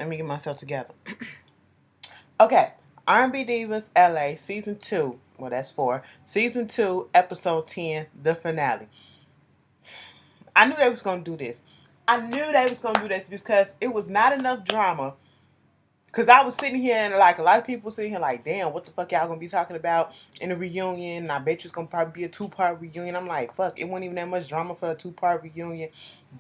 Let me get myself together. Okay. R&B Divas LA Season 2. Well, that's 4. Season 2, Episode 10, the finale. I knew they was going to do this. I knew they was going to do this because it was not enough drama. Because I was sitting here and like a lot of people sitting here like, damn, what the fuck y'all going to be talking about in a reunion? And I bet you it's going to probably be a 2-part reunion. I'm like, fuck, it wasn't even that much drama for a 2-part reunion.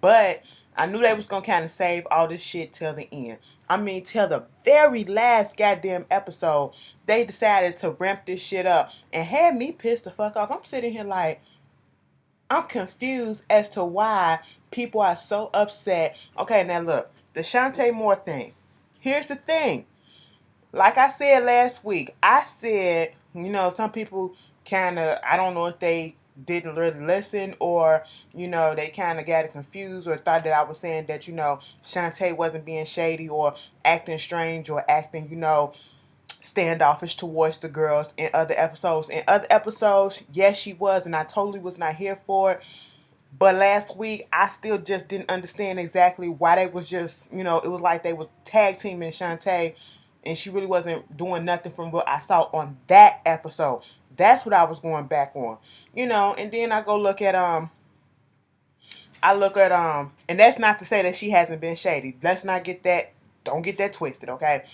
But I knew they was going to kind of save all this shit till the end. I mean, till the very last goddamn episode, they decided to ramp this shit up and had me pissed the fuck off. I'm sitting here like, I'm confused as to why people are so upset. Okay, now look, the Shantae Moore thing. Here's the thing. Like I said last week, I said, some people kind of, I don't know if they didn't really listen or, they kind of got it confused or thought that I was saying that, Shantae wasn't being shady or acting strange or acting, standoffish towards the girls in other episodes. In other episodes, yes, she was, and I totally was not here for it. But last week, I still just didn't understand exactly why they was just, it was like they was tag teaming Shantae, and she really wasn't doing nothing from what I saw on that episode. That's what I was going back on, and then I go look at and that's not to say that she hasn't been shady. Let's not get that, don't get that twisted, okay?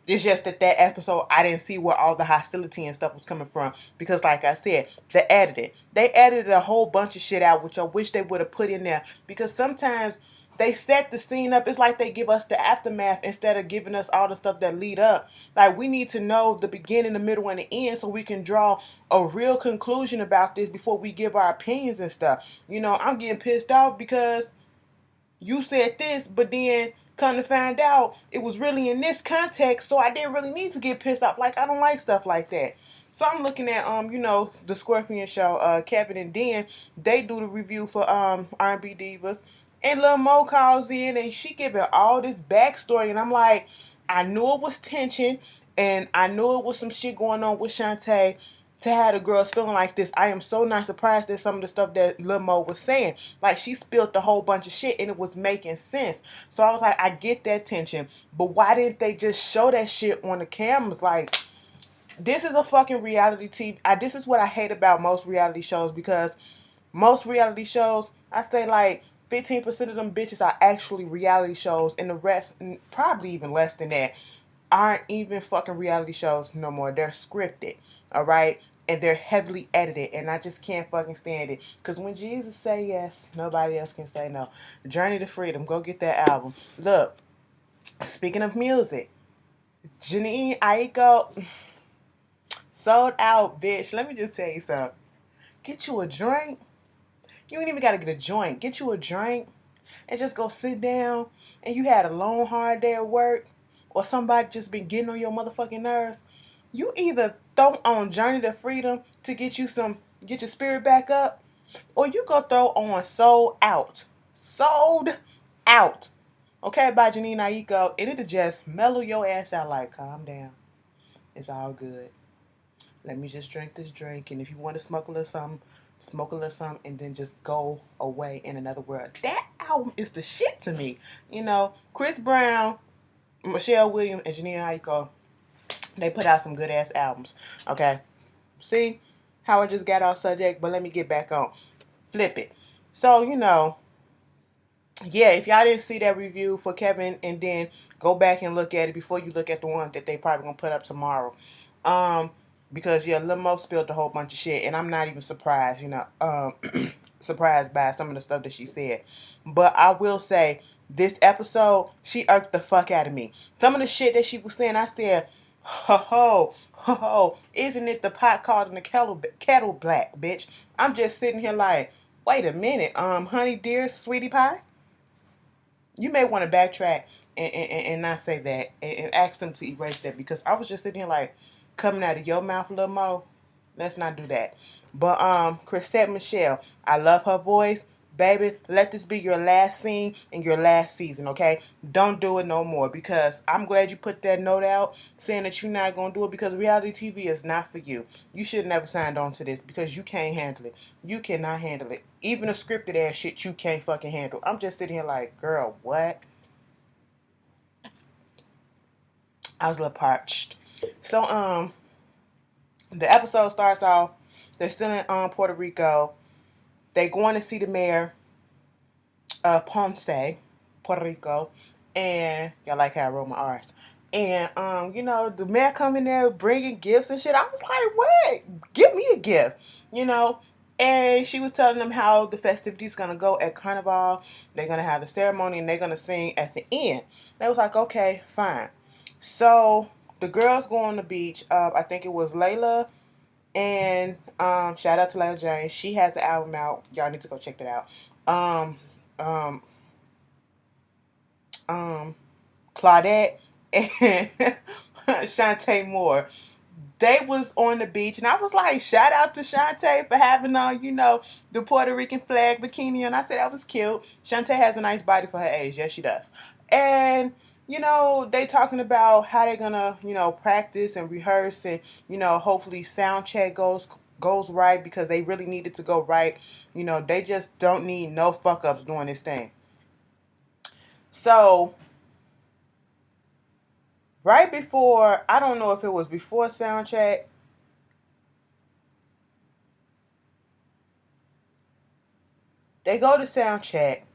It's just that episode, I didn't see where all the hostility and stuff was coming from. Because like I said, the editing. They edited a whole bunch of shit out, which I wish they would have put in there. Because sometimes they set the scene up. It's like they give us the aftermath instead of giving us all the stuff that lead up. Like, we need to know the beginning, the middle, and the end so we can draw a real conclusion about this before we give our opinions and stuff. I'm getting pissed off because you said this, but then come to find out it was really in this context, so I didn't really need to get pissed off. Like, I don't like stuff like that. So I'm looking at the Scorpion show, Kevin and Dan, they do the review for R&B Divas. And Lil Mo calls in and she giving all this backstory, and I'm like, I knew it was tension and I knew it was some shit going on with Shantae to have the girls feeling like this. I am so not surprised at some of the stuff that Lil Mo was saying. Like, she spilled a whole bunch of shit and it was making sense. So I was like, I get that tension, but why didn't they just show that shit on the cameras? Like, this is a fucking reality TV. This is what I hate about most reality shows, because most reality shows, I say like 15% of them bitches are actually reality shows, and the rest, probably even less than that, aren't even fucking reality shows no more. They're scripted, all right? And they're heavily edited, and I just can't fucking stand it. Because when Jesus say yes, nobody else can say no. Journey to Freedom, go get that album. Look, speaking of music, Janine Aiko sold out, bitch. Let me just tell you something. Get you a drink. You ain't even got to get a joint. Get you a drink and just go sit down, and you had a long, hard day at work, or somebody just been getting on your motherfucking nerves. You either throw on Journey to Freedom to get get your spirit back up, or you go throw on Sold Out. Sold Out. Okay, by Janine Aiko, and it'll just mellow your ass out. Like, calm down. It's all good. Let me just drink this drink, and if you want to smoke a little something, and then just go away in another world. That album is the shit to me. Chris Brown, Michelle Williams, and Janine Aiko, they put out some good ass albums. Okay, see how I just got off subject, but let me get back on. Flip it. So yeah, if y'all didn't see that review for Kevin, and then go back and look at it before you look at the one that they probably gonna put up tomorrow. Because yeah, Lil Mo spilled a whole bunch of shit, and I'm not even surprised, surprised by some of the stuff that she said. But I will say, this episode, she irked the fuck out of me. Some of the shit that she was saying, I said, ho, isn't it the pot called in the kettle black, bitch? I'm just sitting here like, wait a minute, honey dear, sweetie pie, you may want to backtrack and not say that, and ask them to erase that, because I was just sitting here like, coming out of your mouth a little more. Let's not do that. But Chrisette Michele, I love her voice. Baby, let this be your last scene in your last season, okay? Don't do it no more, because I'm glad you put that note out saying that you're not going to do it, because reality TV is not for you. You should have never signed on to this, because you can't handle it. You cannot handle it. Even a scripted ass shit you can't fucking handle. I'm just sitting here like, girl, what? I was a little parched. So the episode starts off. They're still in Puerto Rico. They going to see the mayor of Ponce, Puerto Rico, and y'all like how I wrote my R's. And the mayor coming there bringing gifts and shit. I was like, what? Give me a gift, you know. And she was telling them how the festivities gonna go at Carnaval. They're gonna have the ceremony and they're gonna sing at the end. They was like, okay, fine. So the girls go on the beach. I think it was Layla and shout out to Layla Jane. She has the album out. Y'all need to go check that out. Um, um, um, Claudette and Shantae Moore. They was on the beach, and I was like, shout out to Shantae for having on, the Puerto Rican flag bikini, and I said that was cute. Shantae has a nice body for her age, yes, she does. And they talking about how they're gonna, practice and rehearse, and hopefully sound check goes right because they really need it to go right. They just don't need no fuck ups doing this thing. So right before, I don't know if it was before sound check, they go to sound check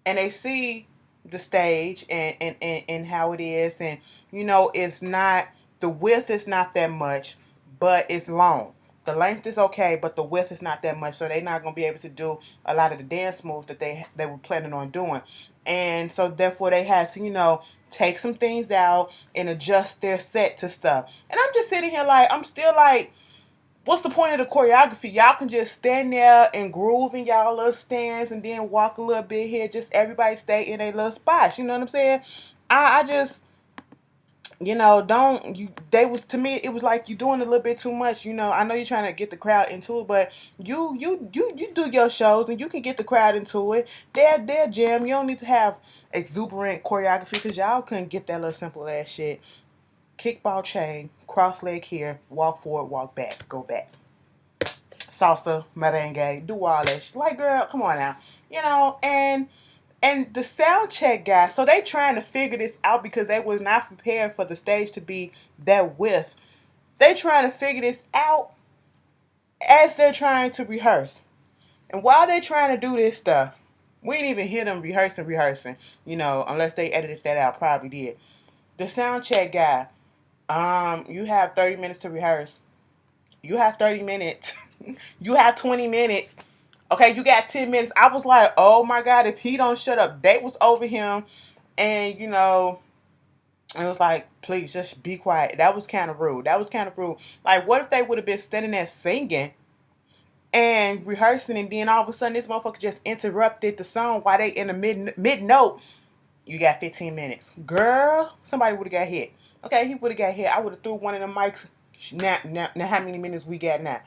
and they see the stage and how it is, and it's not, the width is not that much, but it's long. The length is okay, but the width is not that much, so they're not gonna be able to do a lot of the dance moves that they were planning on doing. And so therefore they had to take some things out and adjust their set to stuff. And I'm just sitting here like, I'm still like, what's the point of the choreography? Y'all can just stand there and groove in y'all little stands and then walk a little bit here. Just everybody stay in a little spots. You know what I'm saying? I just, don't you? They was, to me, it was like you doing a little bit too much. I know you're trying to get the crowd into it, but you do your shows and you can get the crowd into it. They're jam. You don't need to have exuberant choreography because y'all couldn't get that little simple ass shit. Kickball chain, cross leg here, walk forward, walk back, go back. Salsa, merengue, do all that shit. Like, girl, come on now. And the sound check guy, so they trying to figure this out because they was not prepared for the stage to be that width. They trying to figure this out as they're trying to rehearse. And while they're trying to do this stuff, we didn't even hear them rehearsing, unless they edited that out, probably did. The sound check guy, you have 30 minutes to rehearse. You have 30 minutes. You have 20 minutes. Okay, you got 10 minutes. I was like, oh my God, if he don't shut up. They was over him. And, it was like, please, just be quiet. That was kind of rude. Like, what if they would have been standing there singing and rehearsing, and then all of a sudden this motherfucker just interrupted the song while they in the mid note? You got 15 minutes. Girl, somebody would have got hit. Okay, he would have got hit. I would have threw one of the mics. Now, how many minutes we got now?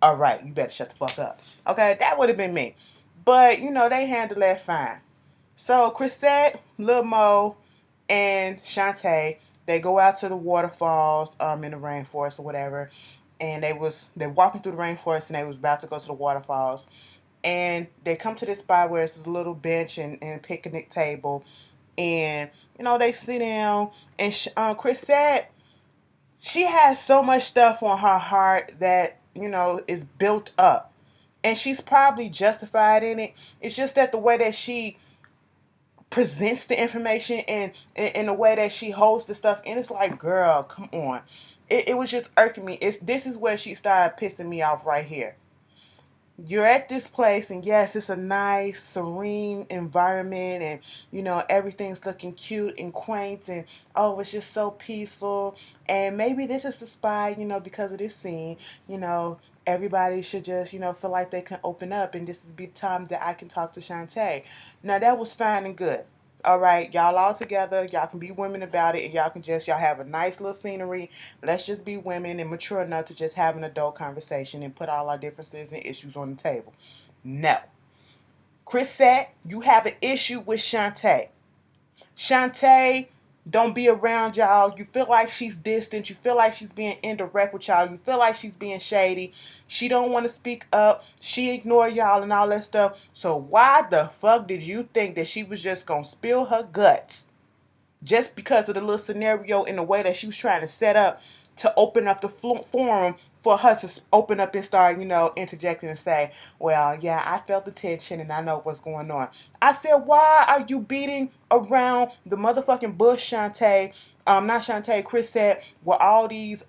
All right, you better shut the fuck up. Okay, that would have been me. But, they handled that fine. So, Chrisette, Lil Mo, and Shantae, they go out to the waterfalls in the rainforest or whatever. And they're walking through the rainforest and they was about to go to the waterfalls. And they come to this spot where it's this little bench and picnic table. And, they sit down. And Chrisette, she has so much stuff on her heart that, is built up. And she's probably justified in it. It's just that the way that she presents the information and in the way that she holds the stuff, and it's like, girl, come on. It was just irking me. This is where she started pissing me off right here. You're at this place, and yes, it's a nice serene environment, and everything's looking cute and quaint, and oh, it's just so peaceful. And maybe this is the spot, because of this scene, everybody should just feel like they can open up, and this is the time that I can talk to Shantae. Now that was fine and good. All right, y'all all together, y'all can be women about it, and y'all have a nice little scenery. Let's just be women and mature enough to just have an adult conversation and put all our differences and issues on the table. No. Chrisette, you have an issue with Shantae. Shantae don't be around y'all. You feel like she's distant. You feel like she's being indirect with y'all. You feel like she's being shady. She don't want to speak up. She ignore y'all and all that stuff. So why the fuck did you think that she was just going to spill her guts just because of the little scenario in the way that she was trying to set up to open up the forum for her to open up and start, interjecting and say, well, yeah, I felt the tension and I know what's going on. I said, why are you beating around the motherfucking bush, Shantae? Not Shantae, Chris said, with all these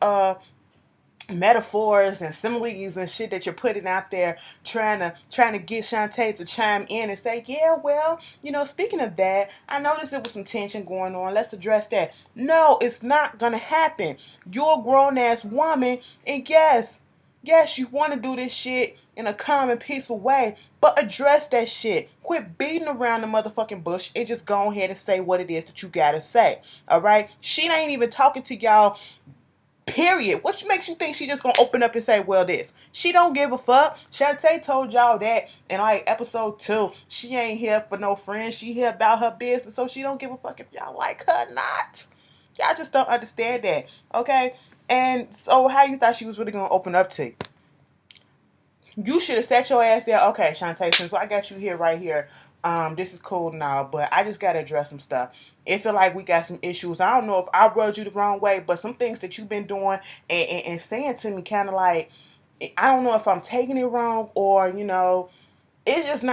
metaphors and similes and shit that you're putting out there, trying to get Shantae to chime in and say, yeah, well, speaking of that, I noticed there was some tension going on. Let's address that. No, it's not gonna happen. You're a grown ass woman, and yes, you want to do this shit in a calm and peaceful way, but address that shit. Quit beating around the motherfucking bush and just go ahead and say what it is that you gotta say. All right? She ain't even talking to y'all. Period. What makes you think she just gonna open up and say, well, this? She don't give a fuck. Shantae told y'all that in like episode 2. She ain't here for no friends. She here about her business, so she don't give a fuck if y'all like her or not. Y'all just don't understand that, okay? And so how you thought she was really gonna open up to you? You should have set your ass there. Okay, Shantae, since I got you here right here, this is cool now, but I just gotta address some stuff. It feel like we got some issues. I don't know if I rubbed you the wrong way, but some things that you've been doing and saying to me kind of like, I don't know if I'm taking it wrong or, it's just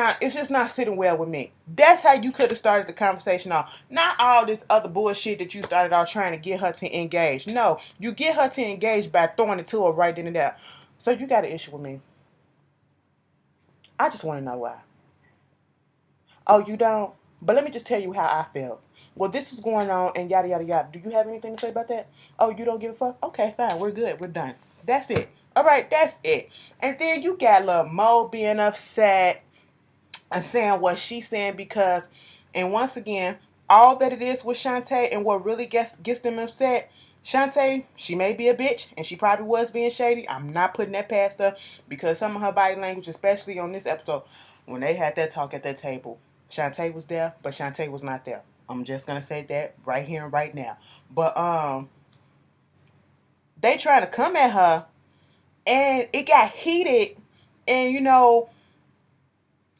not sitting well with me. That's how you could have started the conversation off. Not all this other bullshit that you started off trying to get her to engage. No, you get her to engage by throwing it to her right then and there. So you got an issue with me. I just want to know why. Oh, you don't? But let me just tell you how I felt. Well, this is going on and yada, yada, yada. Do you have anything to say about that? Oh, you don't give a fuck? Okay, fine. We're good. We're done. That's it. All right, that's it. And then you got little Mo being upset and saying what she's saying because, and once again, all that it is with Shantae and what really gets them upset, Shantae, she may be a bitch and she probably was being shady. I'm not putting that past her because some of her body language, especially on this episode, when they had that talk at that table, Shantae was there, but Shantae was not there. I'm just gonna say that right here and right now. But they tried to come at her and it got heated and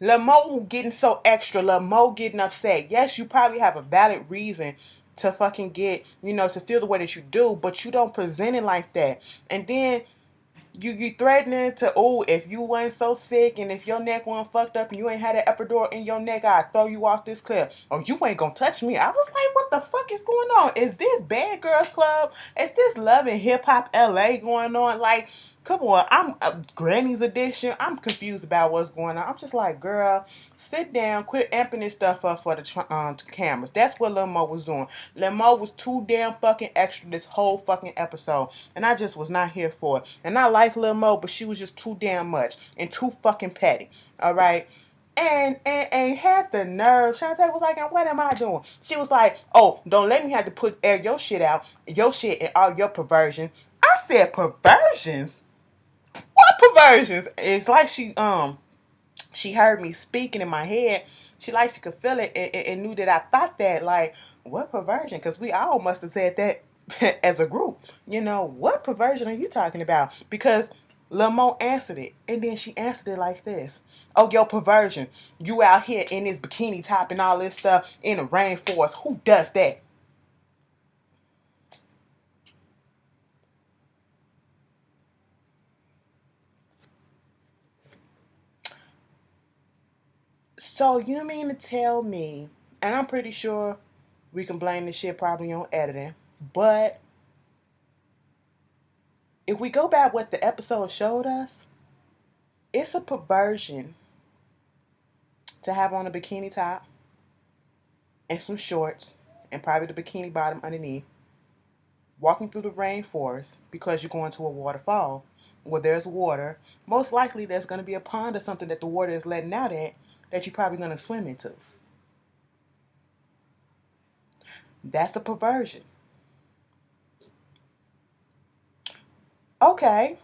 Lil Mo getting so extra, Lil Mo getting upset. Yes, you probably have a valid reason to fucking get, to feel the way that you do, but you don't present it like that. And then you threatening to, oh, if you wasn't so sick and if your neck wasn't fucked up and you ain't had an epidural in your neck, I'd throw you off this cliff. Oh, you ain't gonna touch me. I was like, what the fuck is going on? Is this Bad Girls Club? Is this Love and Hip Hop LA going on? Like, come on, I'm Granny's Edition. I'm confused about what's going on. I'm just like, girl, sit down, quit amping this stuff up for the cameras. That's what Lil Mo was doing. Lil Mo was too damn fucking extra this whole fucking episode, and I just was not here for it. And I like Lil Mo, but she was just too damn much and too fucking petty. All right. And had the nerve. Shantae was like, and what am I doing? She was like, oh, don't let me have to air your shit out, your shit and all your perversion. I said perversions? What perversions? It's like she heard me speaking in my head. She could feel it and knew that I thought that, like, what perversion? Because we all must have said that as a group. What perversion are you talking about? Because Lil Mo answered it, and then she answered it like this. Oh, your perversion. You out here in this bikini top and all this stuff in the rainforest. Who does that? So you mean to tell me, and I'm pretty sure we can blame this shit probably on editing, but if we go by what the episode showed us, it's a perversion to have on a bikini top and some shorts and probably the bikini bottom underneath, walking through the rainforest because you're going to a waterfall where there's water. Most likely there's going to be a pond or something that the water is letting out at that you're probably going to swim into. That's a perversion. Okay.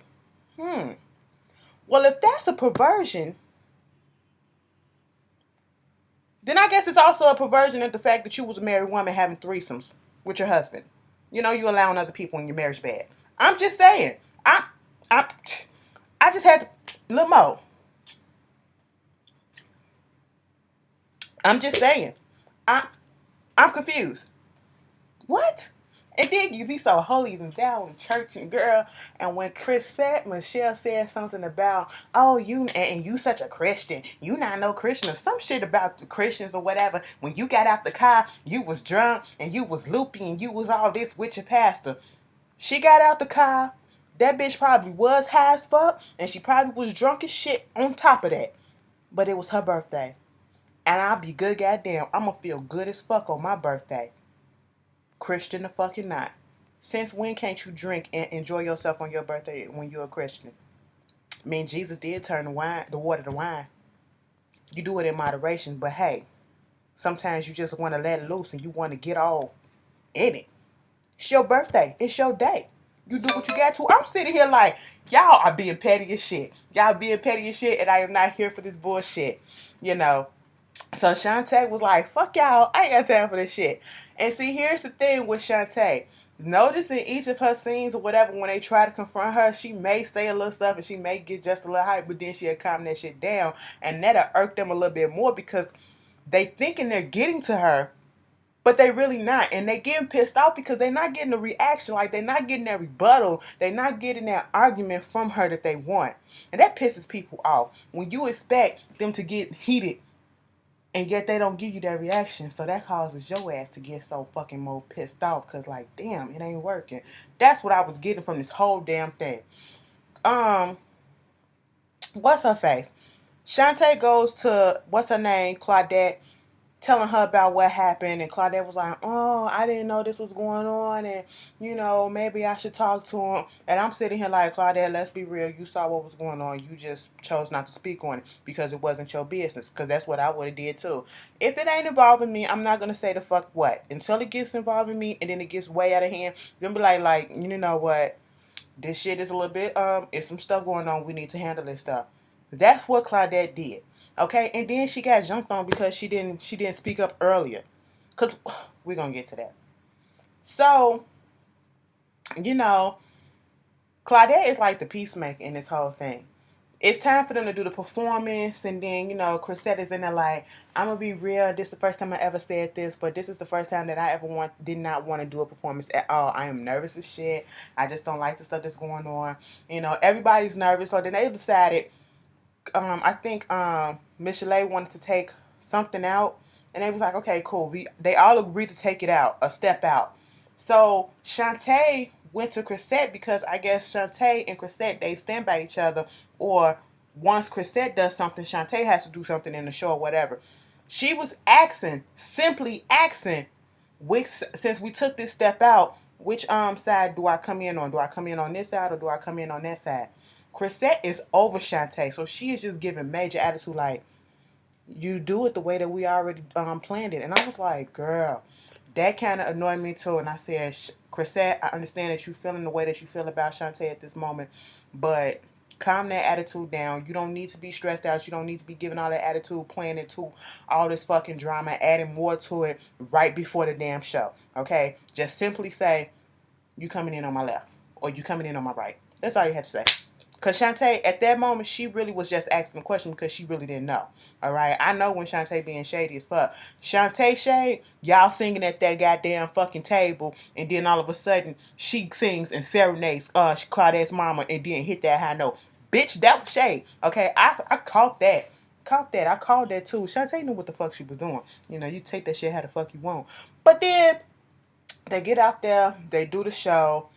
Well, if that's a perversion, then I guess it's also a perversion of the fact that you was a married woman having threesomes with your husband. You allowing other people in your marriage bed. I'm just saying. I, I just had to, Lil Mo. I'm just saying. I, I'm confused. what? And then you be so holy and down in church and girl. And when Michel'le said something about, oh, and you such a Christian. You not no Christian or some shit about the Christians or whatever. When you got out the car, you was drunk and you was loopy and you was all this with your pastor. She got out the car. That bitch probably was high as fuck. And she probably was drunk as shit on top of that. But it was her birthday. And I'll be good goddamn. I'm gonna feel good as fuck on my birthday. Christian the fucking not. Since when can't you drink and enjoy yourself on your birthday when you're a Christian? I mean, Jesus did turn the water to wine. You do it in moderation, but hey, sometimes you just want to let it loose and you want to get all in it. It's your birthday. It's your day. You do what you got to. I'm sitting here like, y'all are being petty as shit. Y'all being petty as shit, and I am not here for this bullshit. You know. So Shantae was like, fuck y'all, I ain't got time for this shit. And see, here's the thing with Shantae. Notice in each of her scenes or whatever, when they try to confront her, she may say a little stuff and she may get just a little hype, but then she'll calm that shit down. And that'll irk them a little bit more because they thinking they're getting to her, but they really not. And they getting pissed off because they're not getting a reaction. Like, they're not getting that rebuttal. They're not getting that argument from her that they want. And that pisses people off. When you expect them to get heated and yet they don't give you that reaction. So that causes your ass to get so fucking more pissed off. Because like, damn, it ain't working. That's what I was getting from this whole damn thing. What's her face? Shantae goes to, what's her name? Claudette. Telling her about what happened. And Claudette was like, oh, I didn't know this was going on. And, you know, maybe I should talk to him. And I'm sitting here like, Claudette, let's be real. You saw what was going on. You just chose not to speak on it because it wasn't your business. Because that's what I would have did too. If it ain't involving me, I'm not going to say the fuck what. Until it gets involving me and then it gets way out of hand. Then be like, you know what? This shit is a little bit, it's some stuff going on. We need to handle this stuff. That's what Claudette did. Okay, and then she got jumped on because she didn't speak up earlier. Cause we're gonna get to that. So, you know, Claudette is like the peacemaker in this whole thing. It's time for them to do the performance, and then, you know, Chrisette is in there like, I'm gonna be real, this is the first time I ever said this, but this is the first time that I ever did not want to do a performance at all. I am nervous as shit. I just don't like the stuff that's going on. You know, everybody's nervous. So then they decided, I think Michel'le wanted to take something out, and they was like, okay, cool. They all agreed to take it out, a step out. So Shantae went to Chrisette because I guess Shantae and Chrisette, they stand by each other, or once Chrisette does something, Shantae has to do something in the show or whatever. She was simply asking, since we took this step out, which side do I come in on? Do I come in on this side or do I come in on that side? Chrisette is over Shantae, so she is just giving major attitude like, you do it the way that we already planned it. And I was like, girl, that kind of annoyed me too. And I said, Chrisette, I understand that you feeling the way that you feel about Shantae at this moment, but calm that attitude down. You don't need to be stressed out. You don't need to be giving all that attitude, playing into all this fucking drama, adding more to it right before the damn show. Okay? Just simply say, you coming in on my left, or you coming in on my right. That's all you have to say. Because Shantae, at that moment, she really was just asking a question because she really didn't know. All right? I know when Shantae being shady as fuck. Shantae shade, y'all singing at that goddamn fucking table, and then all of a sudden, she sings and serenades Claudette's mama and then hit that high note. Bitch, that was shade. Okay? I caught that. I called that too. Shantae knew what the fuck she was doing. You know, you take that shit how the fuck you want. But then, they get out there, they do the show,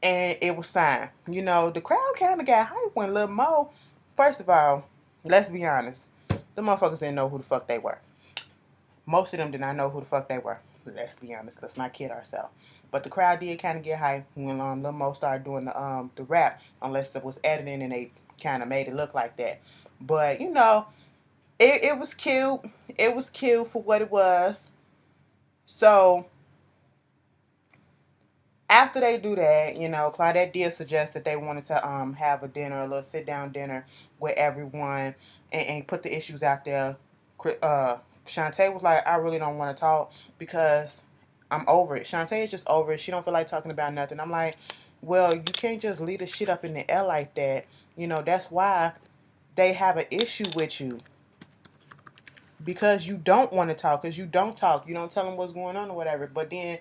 and it was fine. You know, the crowd kind of got hyped when Lil Mo, first of all, let's be honest, the motherfuckers didn't know who the fuck they were. Most of them did not know who the fuck they were. Let's be honest. Let's not kid ourselves. But the crowd did kind of get hyped when Lil Mo started doing the rap, unless it was editing and they kind of made it look like that. But, you know, it was cute. It was cute for what it was. So after they do that, you know, Claudette did suggest that they wanted to have a dinner, a little sit down dinner with everyone, and put the issues out there. Shantae was like, I really don't want to talk because I'm over it. Shantae is just over it. She don't feel like talking about nothing. I'm like, well, you can't just leave the shit up in the air like that. You know, that's why they have an issue with you. Because you don't want to talk, because you don't talk. You don't tell them what's going on or whatever. But then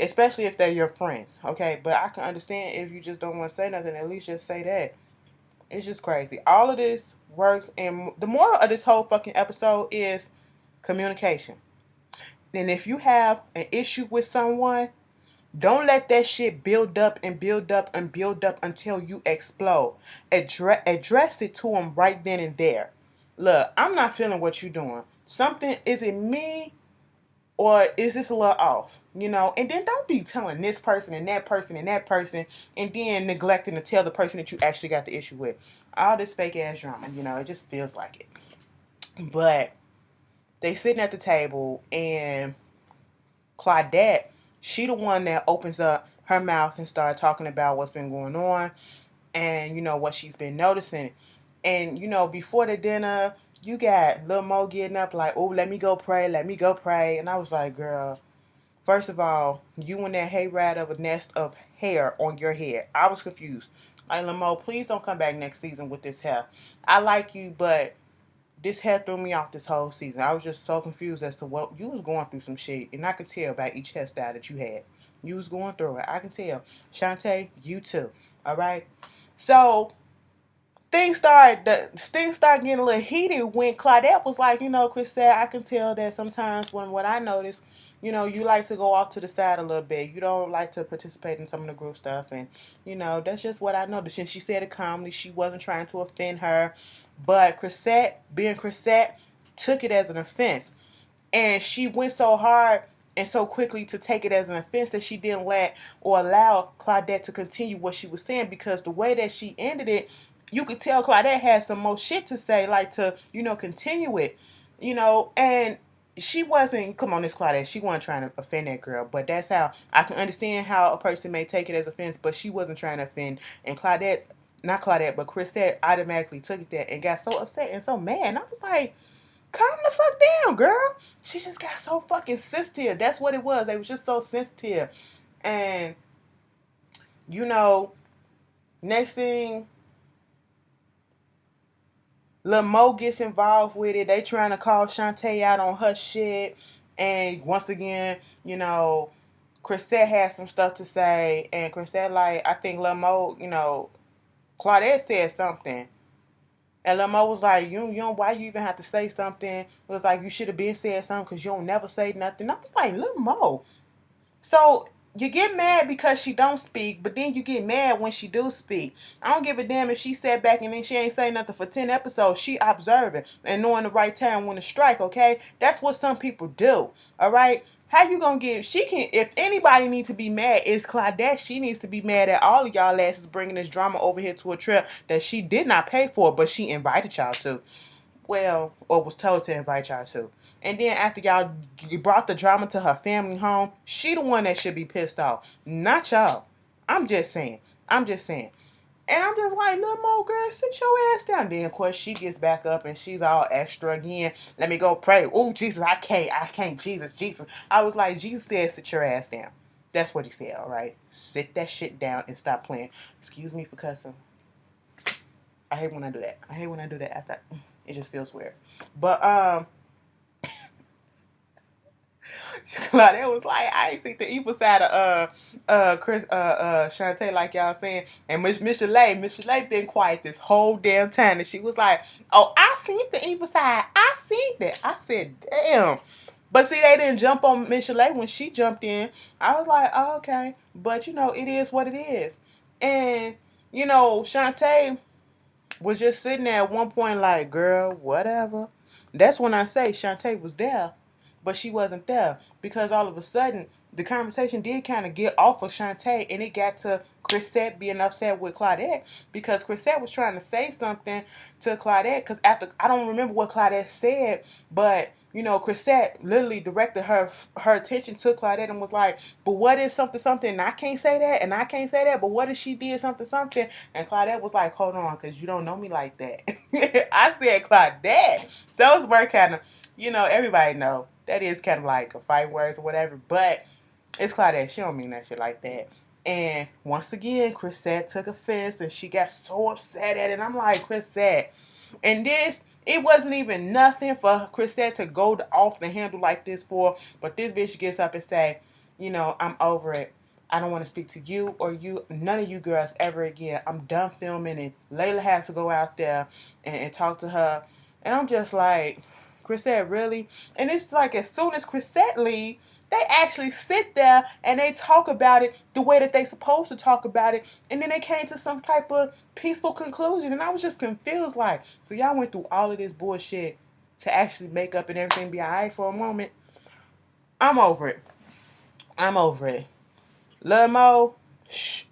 especially if they're your friends, okay? But I can understand if you just don't want to say nothing, at least just say that. It's just crazy. All of this works, and the moral of this whole fucking episode is communication. And if you have an issue with someone, don't let that shit build up and build up and build up until you explode. Address it to them right then and there. Look, I'm not feeling what you're doing. Something, is it me or is this a little off? You know, and then don't be telling this person and that person and that person and then neglecting to tell the person that you actually got the issue with. All this fake ass drama, you know, it just feels like it. But they sitting at the table and Claudette, she the one that opens up her mouth and start talking about what's been going on and, you know, what she's been noticing. And, you know, before the dinner, you got Lil Mo getting up like, oh, let me go pray, let me go pray. And I was like, girl, first of all, you and that hayride of a nest of hair on your head. I was confused. Like, Lil Mo, please don't come back next season with this hair. I like you, but this hair threw me off this whole season. I was just so confused as to what you was going through some shit, and I could tell by each hairstyle that you had. You was going through it. I can tell. Shantae, you too. All right. So things started getting a little heated when Claudette was like, you know, Chris said, I can tell that sometimes when what I notice, you know, you like to go off to the side a little bit. You don't like to participate in some of the group stuff. And, you know, that's just what I noticed. And she said it calmly. She wasn't trying to offend her. But Chrisette, being Chrisette, took it as an offense. And she went so hard and so quickly to take it as an offense that she didn't let or allow Claudette to continue what she was saying, because the way that she ended it, you could tell Claudette had some more shit to say, like to, you know, continue it, you know, and she wasn't, come on, this Claudette, she wasn't trying to offend that girl, but that's how, I can understand how a person may take it as offense, but she wasn't trying to offend, and Claudette, not Claudette, but Chrisette automatically took it there and got so upset and so mad, and I was like, calm the fuck down, girl. She just got so fucking sensitive. That's what it was. They was just so sensitive. And, you know, next thing, Lil Mo gets involved with it. They trying to call Shantae out on her shit. And once again, you know, Chrisette has some stuff to say. And Chrisette, like, I think Lil Mo, you know, Claudette said something. And Lil Mo was like, you don't, why you even have to say something? It was like, you should have been said something because you don't never say nothing. I was like, Lil Mo. So you get mad because she don't speak, but then you get mad when she do speak. I don't give a damn if she sat back and then she ain't say nothing for 10 episodes. She observing and knowing the right time when to strike, okay? That's what some people do, all right? How you gonna get, she can, if anybody needs to be mad, it's Claudette. She needs to be mad at all of y'all asses bringing this drama over here to a trip that she did not pay for, but she invited y'all to. Well, or was told to invite y'all to. And then after y'all brought the drama to her family home, she the one that should be pissed off, not y'all. I'm just saying. I'm just saying. And I'm just like, little Mo, girl, sit your ass down. Then, of course, she gets back up and she's all extra again. Let me go pray. Oh, Jesus, I can't. Jesus, Jesus. I was like, Jesus said, sit your ass down. That's what he said, all right? Sit that shit down and stop playing. Excuse me for cussing. I hate when I do that. I hate when I do that after. It just feels weird. But, Claudette was like, I ain't seen the evil side of Chris Shantae, like y'all saying. And Michel'le been quiet this whole damn time. And she was like, oh, I seen the evil side. I seen that. I said, damn. But see, they didn't jump on Michel'le when she jumped in. I was like, oh, okay. But you know, it is what it is. And, you know, Shantae was just sitting there at one point like, girl, whatever. That's when I say Shantae was there, but she wasn't there, because all of a sudden the conversation did kind of get off of Shantae and it got to Chrisette being upset with Claudette, because Chrisette was trying to say something to Claudette, because after, I don't remember what Claudette said, but you know, Chrisette literally directed her attention to Claudette and was like, but what is something something, and I can't say that, and I can't say that, but what if she did something something? And Claudette was like, hold on, because you don't know me like that. I said, Claudette. Those were kind of, you know, everybody know that is kind of like a fight words or whatever, but it's Claudette. She don't mean that shit like that. And once again, Chrisette took offense and she got so upset at it. I'm like, Chrisette. And this, it wasn't even nothing for Chrisette to go off the handle like this for, but this bitch gets up and say, you know, I'm over it. I don't want to speak to you or you, none of you girls ever again. I'm done filming, and Layla has to go out there and talk to her. And I'm just like, Chrisette, really? And it's like as soon as Chrisette leave, they actually sit there and they talk about it the way that they supposed to talk about it. And then they came to some type of peaceful conclusion. And I was just confused, like, so y'all went through all of this bullshit to actually make up and everything be alright for a moment. I'm over it. I'm over it. Lil Mo, shh.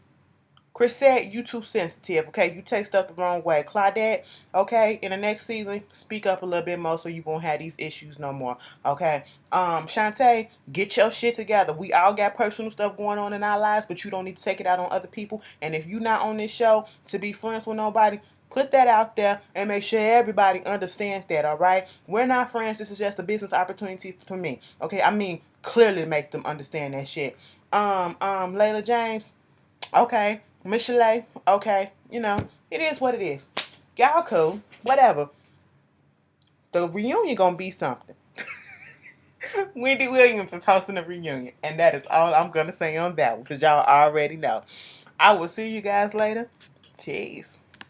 Chrisette, you too sensitive, okay? You take stuff the wrong way. Claudette, okay? In the next season, speak up a little bit more so you won't have these issues no more, okay? Shantae, get your shit together. We all got personal stuff going on in our lives, but you don't need to take it out on other people. And if you're not on this show to be friends with nobody, put that out there and make sure everybody understands that, all right? We're not friends. This is just a business opportunity for me, okay? I mean, clearly make them understand that shit. Layla James, okay. Michel'le, okay. You know, it is what it is. Y'all cool. Whatever. The reunion gonna be something. Wendy Williams is hosting a reunion. And that is all I'm gonna say on that one. Because y'all already know. I will see you guys later. Peace.